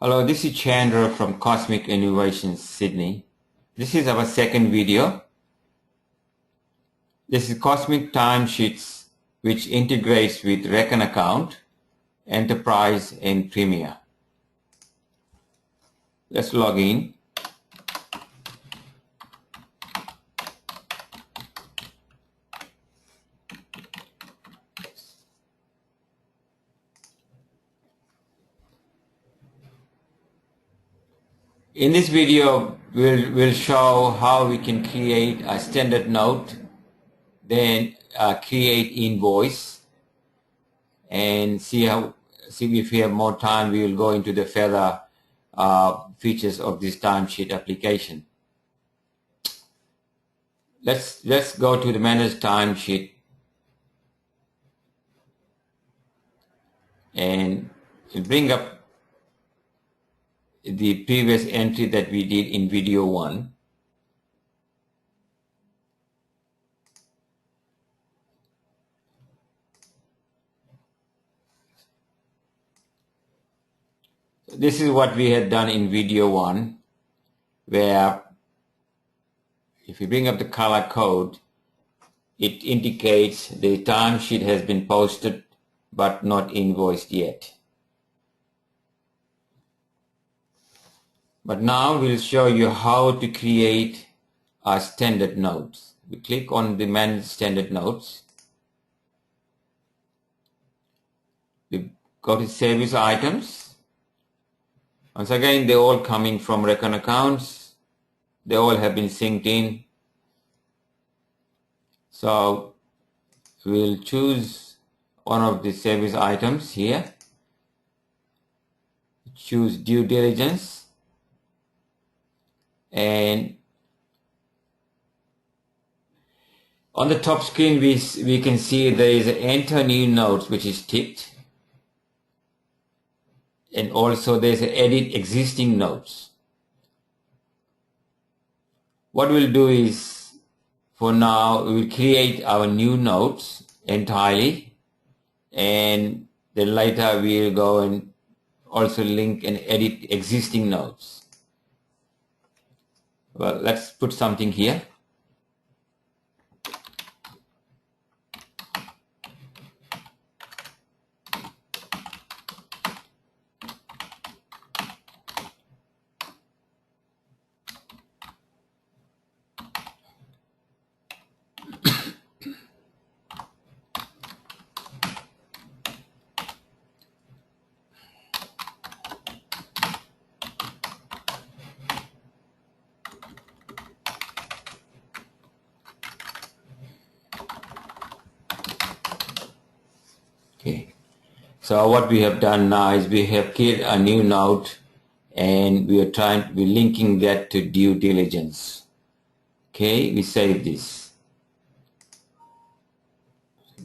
Hello, this is Chandra from Cosmic Innovations, Sydney. This is our second video. This is Cosmic Timesheets, which integrates with Reckon Account, Enterprise and Premier. Let's log in. In this video, we'll show how we can create a standard note, then create invoice, and see if we have more time, we will go into the further features of this timesheet application. Let's go to the manage timesheet, and it'll bring up the previous entry that we did in video 1. So this is what we had done in video 1, where if you bring up the color code, it indicates the timesheet has been posted but not invoiced yet. But now we'll show you how to create our standard notes. We click on the manage standard notes. We go to service items. Once again, they're all coming from Reckon accounts. They all have been synced in. So we'll choose one of the service items here. Choose due diligence. And on the top screen, we can see there is an enter new notes, which is ticked. And also there's an edit existing notes. What we'll do is, for now, we'll create our new notes entirely. And then later we'll go and also link and edit existing notes. Well, let's put something here. Okay, so what we have done now is we have created a new note, and we're linking that to due diligence. Okay, we save this.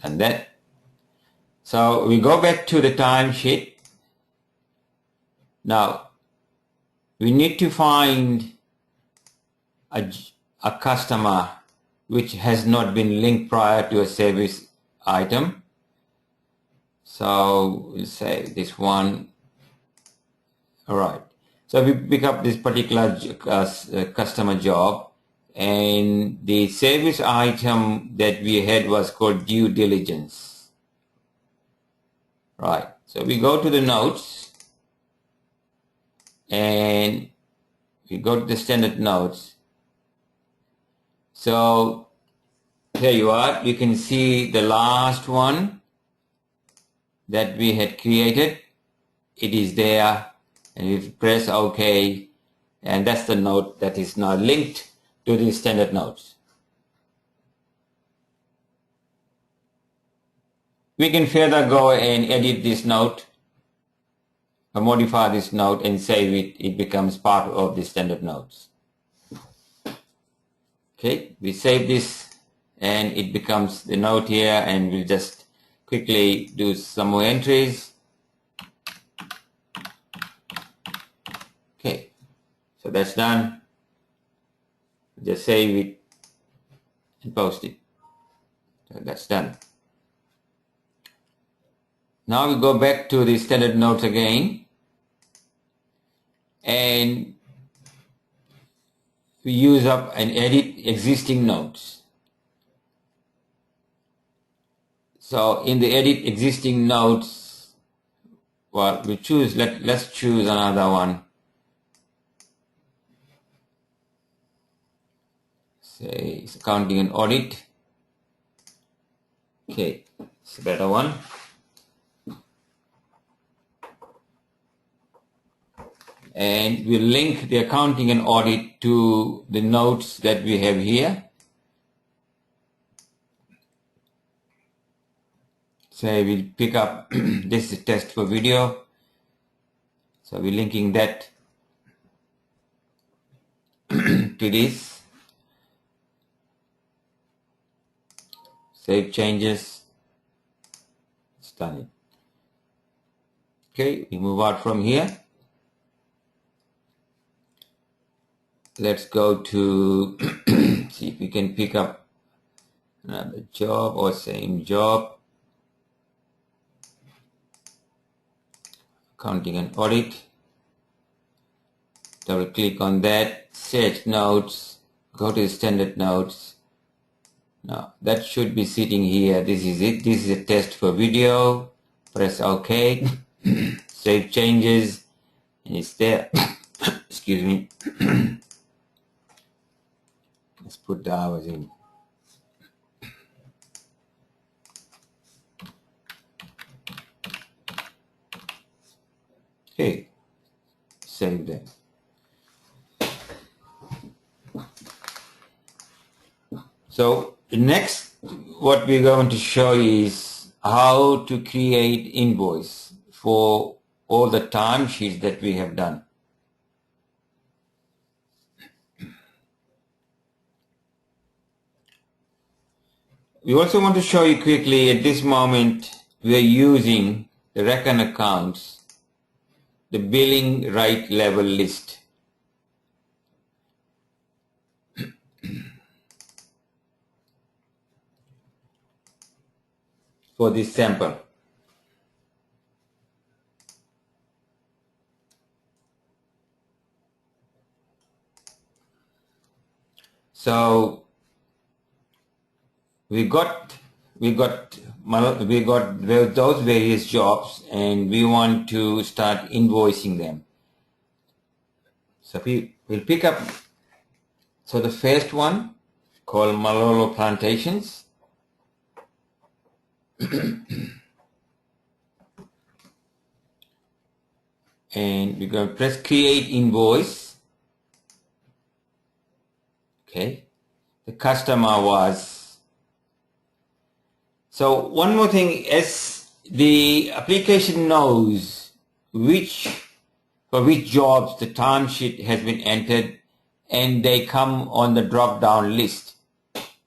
And that. So we go back to the timesheet. Now we need to find a customer which has not been linked prior to a service item. So we'll say this one. All right. So we pick up this particular customer job, and the service item that we had was called due diligence. Right. So we go to the notes, and we go to the standard notes. So here you are. You can see the last one that we had created. It is there, and we press OK, and that's the note that is now linked to the standard notes. We can further go and edit this note, or modify this note and save it. It becomes part of the standard notes. Okay, we save this and it becomes the note here, and we'll just quickly do some more entries. Okay, so that's done. Just save it and post it. So that's done. Now we go back to the standard notes again, and we use up and edit existing notes. So in the edit existing notes, well, we choose, let's choose another one. Say it's accounting and audit. Okay, it's a better one. And we'll link the accounting and audit to the notes that we have here. Say we'll pick up this is test for video. So we're linking that to this. Save changes. It's done. Okay, we move out from here. Let's go to see if we can pick up another job or same job. Accounting and audit. Double click on that. Search notes. Go to standard notes. Now that should be sitting here. This is it. This is a test for video. Press OK. Save changes. And it's there. Excuse me. Let's put the hours in. Okay. Save that. So next, what we're going to show is how to create invoice for all the timesheets that we have done. We also want to show you quickly, at this moment we are using the reckon accounts, the billing right level list. For this sample. So we got those various jobs and we want to start invoicing them. So we'll pick up, so the first one called Malolo Plantations. And we're going to press create invoice. Okay, the customer was. So one more thing, as the application knows for which jobs the timesheet has been entered, and they come on the drop down list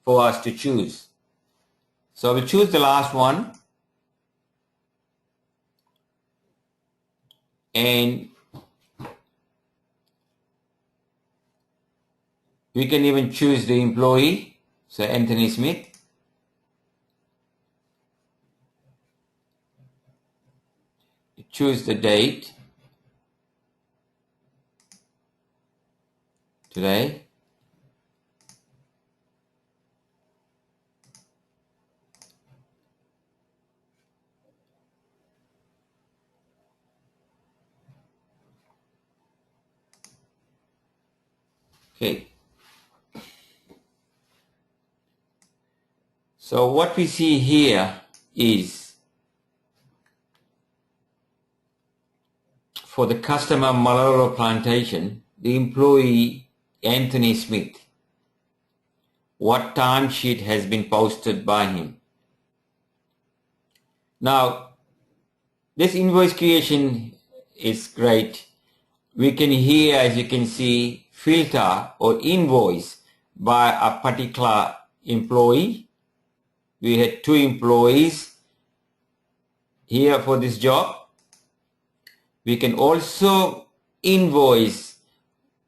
for us to choose. So we choose the last one, and we can even choose the employee, so Anthony Smith. Choose the date, today. Okay. So what we see here is for the customer Malolo Plantation, the employee Anthony Smith, what timesheet has been posted by him. Now, this invoice creation is great. We can here, as you can see, filter or invoice by a particular employee. We had 2 employees here for this job. We can also invoice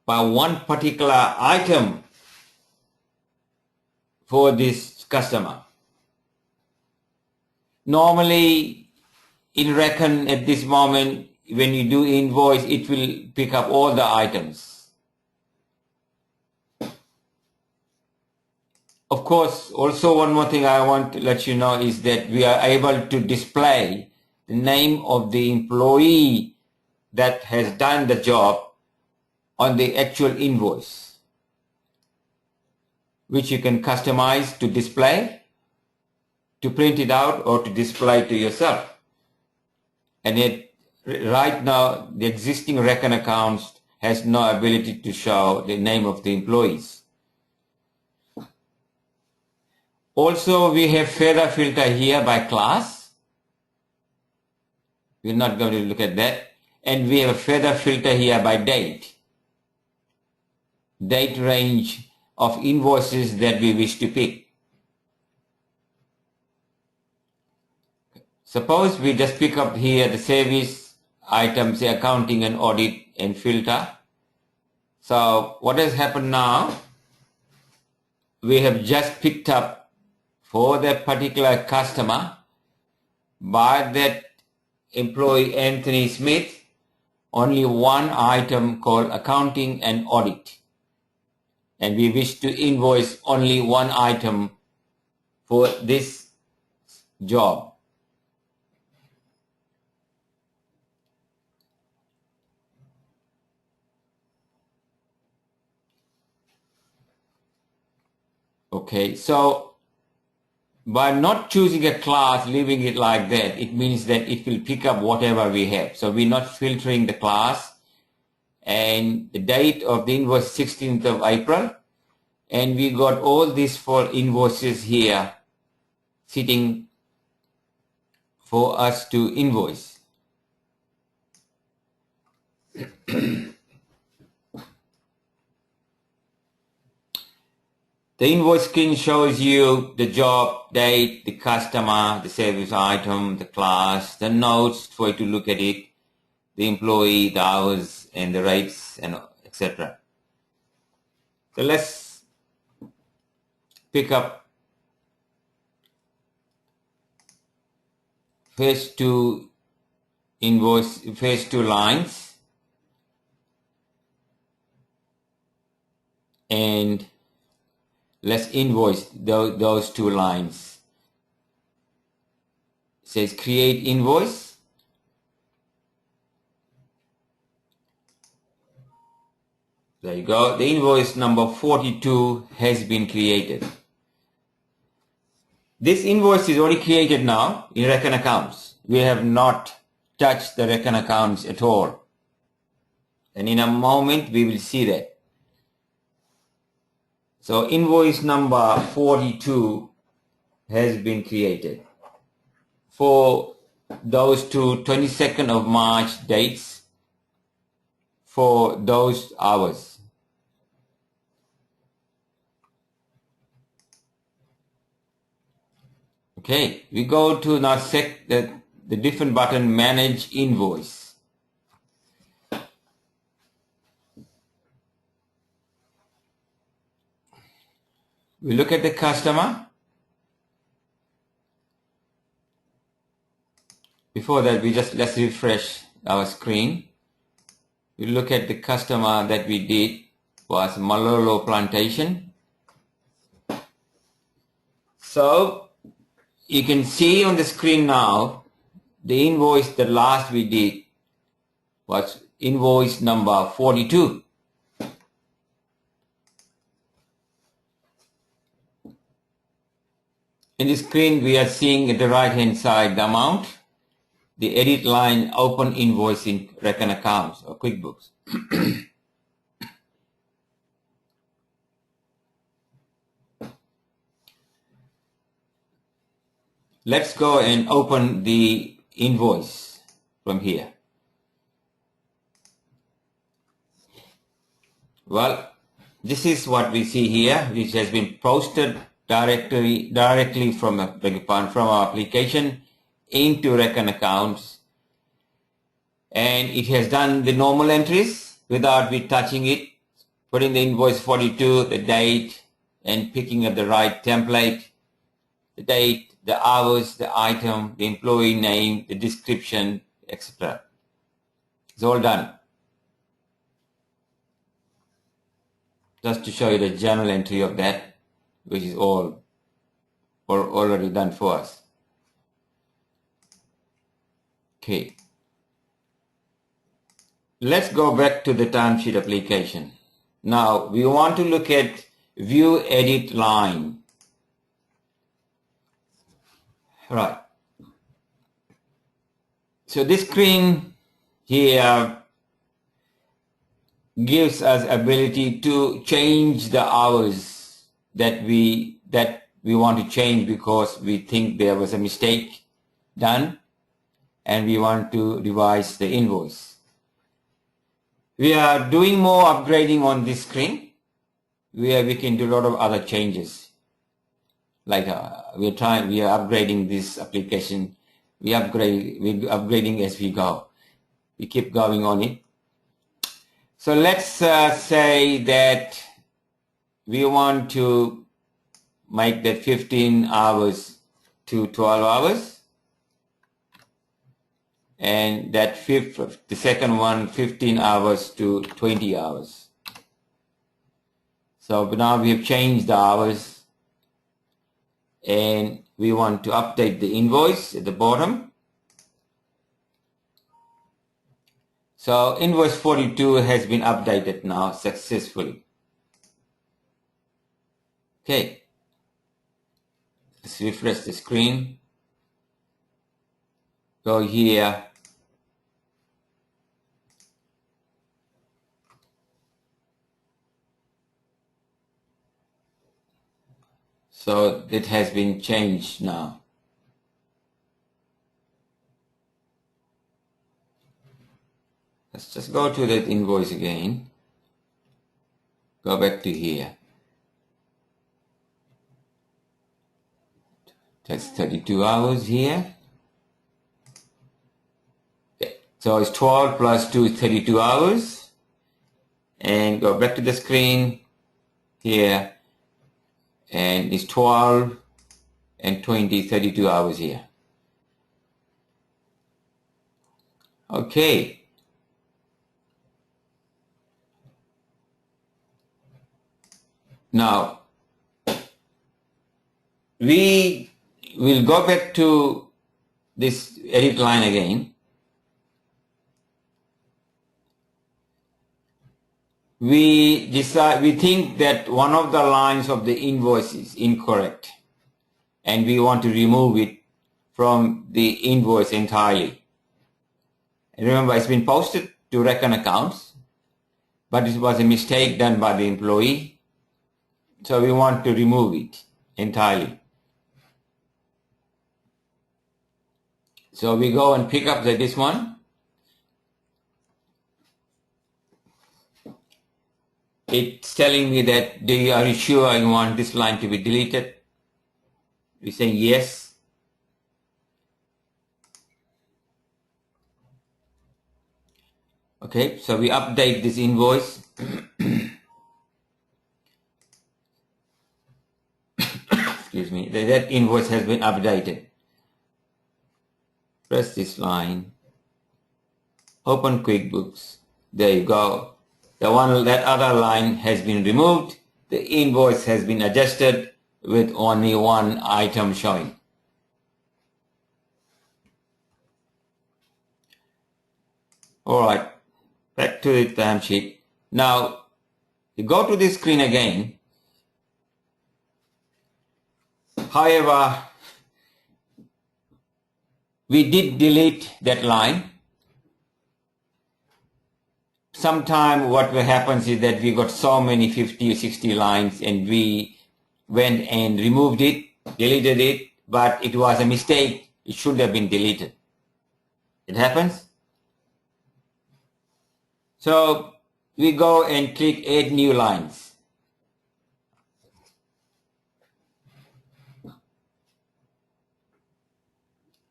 by one particular item for this customer. Normally in Reckon at this moment when you do invoice, it will pick up all the items. Of course, also one more thing I want to let you know is that we are able to display the name of the employee that has done the job on the actual invoice, which you can customize to display, to print it out, or to display to yourself. And yet, right now, the existing Reckon accounts has no ability to show the name of the employees. Also, we have feather filter here by class. We're not going to look at that. And we have a feather filter here by date. Date range of invoices that we wish to pick. Suppose we just pick up here the service items, the accounting and audit and filter. So what has happened now? We have just picked up for that particular customer by that employee Anthony Smith only one item called accounting and audit. And we wish to invoice only one item for this job. Okay, so by not choosing a class, leaving it like that, it means that it will pick up whatever we have. So we're not filtering the class. And the date of the invoice 16th of April. And we got all these 4 invoices here sitting for us to invoice. The invoice screen shows you the job, date, the customer, the service item, the class, the notes for you to look at it, the employee, the hours, and the rates, and etc. So let's pick up phase 2 invoice, phase 2 lines, and let's invoice those 2 lines. It says create invoice. There you go. The invoice number 42 has been created. This invoice is already created now in Reckon accounts. We have not touched the Reckon accounts at all. And in a moment we will see that. So invoice number 42 has been created for those 2 22nd of March dates for those hours. Okay, we go to now the different button, manage invoice. We look at the customer. Before that, let's refresh our screen. We look at the customer that we did was Malolo Plantation. So you can see on the screen now the invoice that last we did was invoice number 42. In the screen we are seeing at the right hand side the amount, the edit line, open invoice in Reckon accounts or QuickBooks. Let's go and open the invoice from here. Well, this is what we see here, which has been posted directly from our application into Reckon accounts, and it has done the normal entries without me touching it, putting the invoice 42, the date, and picking up the right template, the date, the hours, the item, the employee name, the description, etc. It's all done. Just to show you the journal entry of that, which is all already done for us. Okay. Let's go back to the timesheet application. Now we want to look at view edit line. Right. So this screen here gives us ability to change the hours that we want to change because we think there was a mistake done and we want to revise the invoice. We are doing more upgrading on this screen where we can do a lot of other changes. Like we are upgrading this application. We're upgrading as we go. We keep going on it. So let's say that we want to make that 15 hours to 12 hours. And that the second one, 15 hours to 20 hours. So now we have changed the hours and we want to update the invoice at the bottom. So invoice 42 has been updated now successfully. Okay, let's refresh the screen. Go here. So it has been changed now. Let's just go to that invoice again. Go back to here. That's 32 hours here. Okay. So it's 12 plus 2 is 32 hours. And go back to the screen here. And it's 12 and 20, 32 hours here. Okay. Now, we will go back to this edit line again. We think that one of the lines of the invoice is incorrect and we want to remove it from the invoice entirely. And remember, it's been posted to Reckon accounts, but it was a mistake done by the employee. So we want to remove it entirely. So we go and pick up this one. It's telling me that, are you sure you want this line to be deleted? We say yes. Okay, so we update this invoice. Excuse me, that invoice has been updated. Press this line. Open QuickBooks. There you go. That other line has been removed. The invoice has been adjusted with only one item showing. All right, back to the timesheet. Now, you go to this screen again. However, we did delete that line. Sometime what happens is that we got so many 50 or 60 lines and we went and removed it, deleted it, but it was a mistake. It should have been deleted. It happens. So we go and click Add New Lines.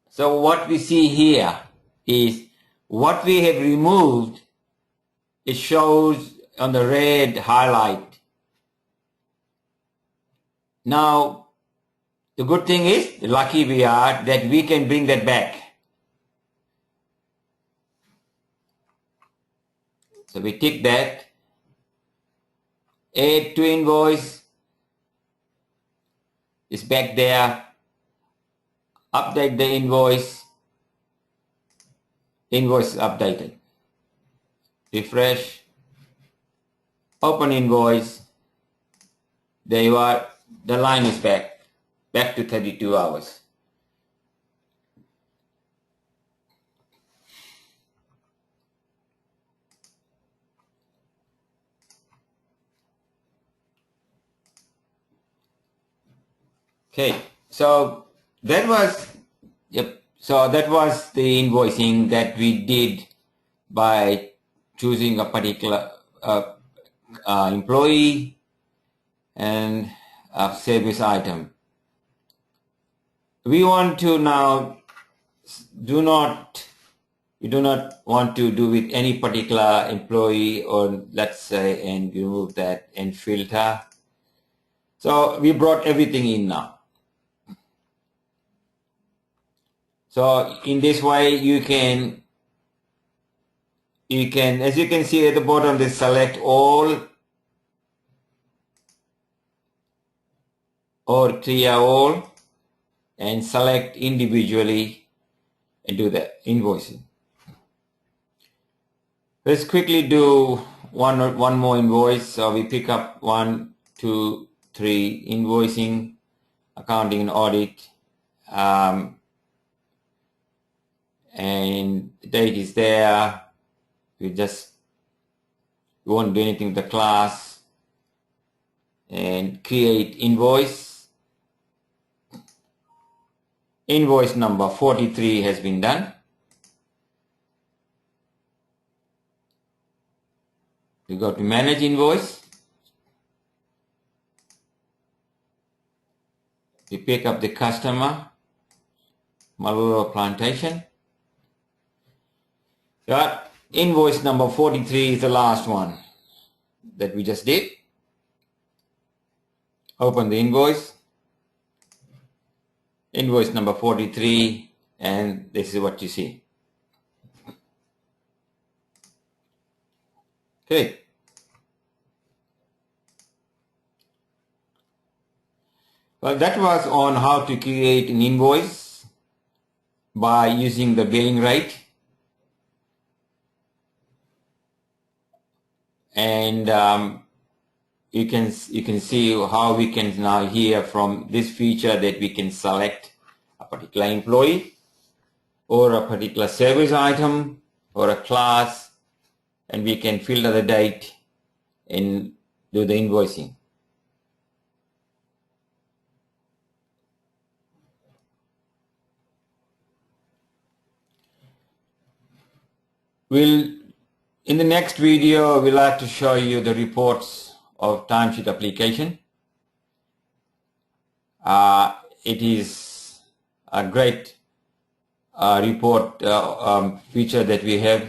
So what we see here is what we have removed. It shows on the red highlight. Now, the good thing is, lucky we are, that we can bring that back. So we tick that. Add to invoice is back there. Update the invoice. Invoice is updated. Refresh. Open invoice. There you are. The line is back to 32 hours. Okay, so that was So that was the invoicing that we did by choosing a particular employee and a service item. We want to now we do not want to do with any particular employee, or let's say, and remove that and filter. So we brought everything in now. So in this way you can, as you can see at the bottom, they select all or clear all and select individually and do the invoicing. Let's quickly do one more invoice. So we pick up 1, 2, 3 invoicing, accounting and audit, and the date is there. We won't do anything with the class, and create invoice. Invoice number 43 has been done. We go to manage invoice. We pick up the customer, Maluro Plantation. Got invoice number 43 is the last one that we just did. Open the invoice. Invoice number 43, and this is what you see. Okay. Well, that was on how to create an invoice by using the billing rate. And you can see how we can now here from this feature that we can select a particular employee or a particular service item or a class, and we can filter the date and do the invoicing. In the next video, we'll like to show you the reports of timesheet application. It is a great report feature that we have.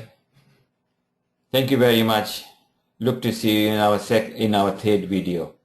Thank you very much. Look to see you in our third video.